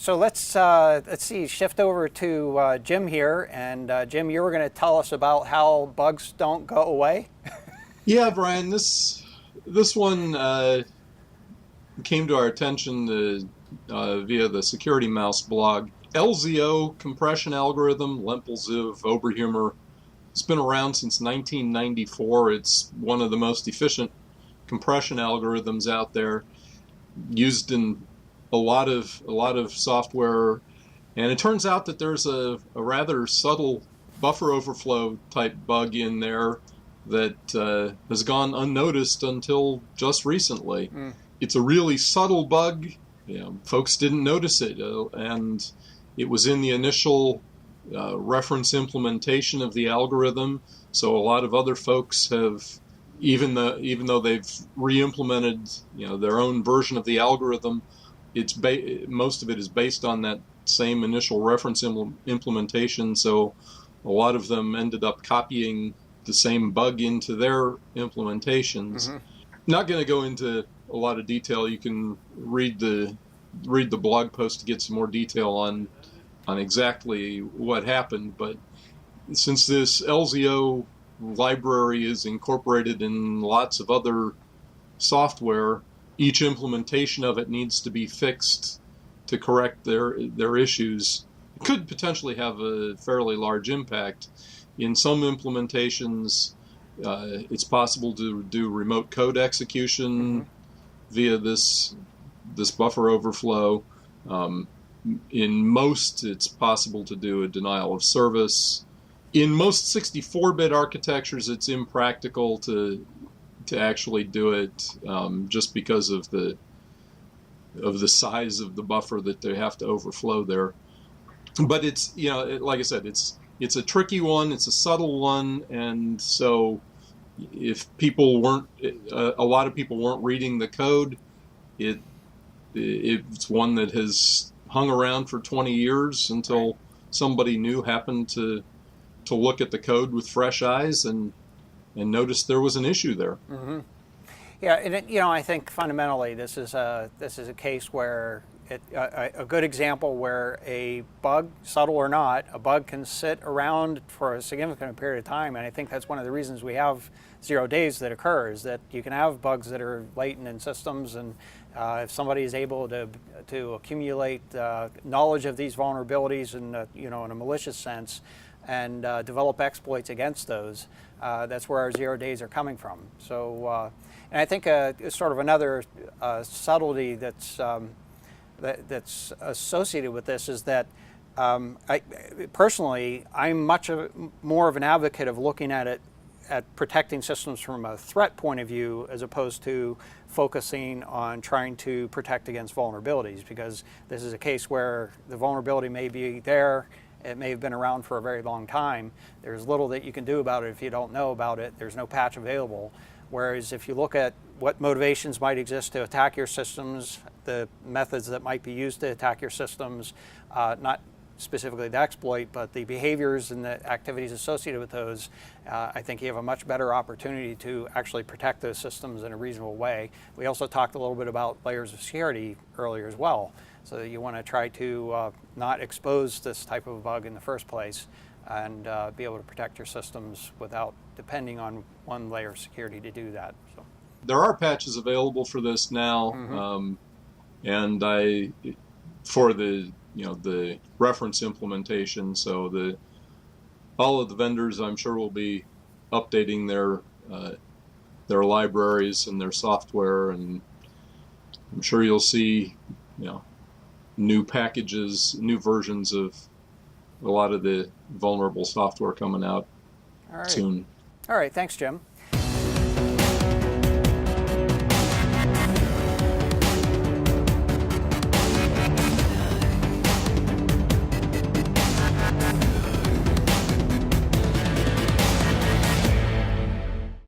So let's see, shift over to Jim here, and Jim, you were going to tell us about how bugs don't go away. Yeah, Brian, this one came to our attention via the Security Mouse blog. LZO compression algorithm, Lempel-Ziv Oberhumor, it's been around since 1994. It's one of the most efficient compression algorithms out there, used in a lot of software. And it turns out that there's a rather subtle buffer overflow type bug in there that has gone unnoticed until just recently. It's a really subtle bug. Folks didn't notice it, and it was in the initial reference implementation of the algorithm. So a lot of other folks have, even though they've re-implemented their own version of the algorithm, most of it is based on that same initial reference implementation. So a lot of them ended up copying the same bug into their implementations. Not going to go into a lot of detail. You can read the blog post to get some more detail on exactly what happened. But since this LZO library is incorporated in lots of other software, each implementation of it needs to be fixed to correct their issues. It could potentially have a fairly large impact. In some implementations, it's possible to do remote code execution via this buffer overflow. In most, it's possible to do a denial of service. In most 64-bit architectures, it's impractical to actually do it, just because of the size of the buffer that they have to overflow there. But it's, like I said, it's a tricky one, it's a subtle one, and so if a lot of people weren't reading the code, it's one that has hung around for 20 years until somebody new happened to look at the code with fresh eyes and noticed there was an issue there. Yeah, and I think fundamentally this is a case where a good example where a bug, subtle or not, a bug can sit around for a significant period of time, and I think that's one of the reasons we have 0 days that occurs, that you can have bugs that are latent in systems, and if somebody is able to accumulate knowledge of these vulnerabilities in a malicious sense and develop exploits against those, that's where our 0 days are coming from. So, and I think sort of another subtlety that's associated with this is that I'm much more of an advocate of looking at it at protecting systems from a threat point of view, as opposed to focusing on trying to protect against vulnerabilities, because this is a case where the vulnerability may be there, it may have been around for a very long time, there's little that you can do about it if you don't know about it, there's no patch available. Whereas if you look at what motivations might exist to attack your systems, the methods that might be used to attack your systems, not specifically the exploit, but the behaviors and the activities associated with those, I think you have a much better opportunity to actually protect those systems in a reasonable way. We also talked a little bit about layers of security earlier as well. So you want to try to not expose this type of bug in the first place, and be able to protect your systems without depending on one layer of security to do that. So there are patches available for this now, and for the the reference implementation. So all of the vendors, I'm sure, will be updating their libraries and their software, and I'm sure you'll see new packages, new versions of a lot of the vulnerable software coming out soon. All right, thanks, Jim.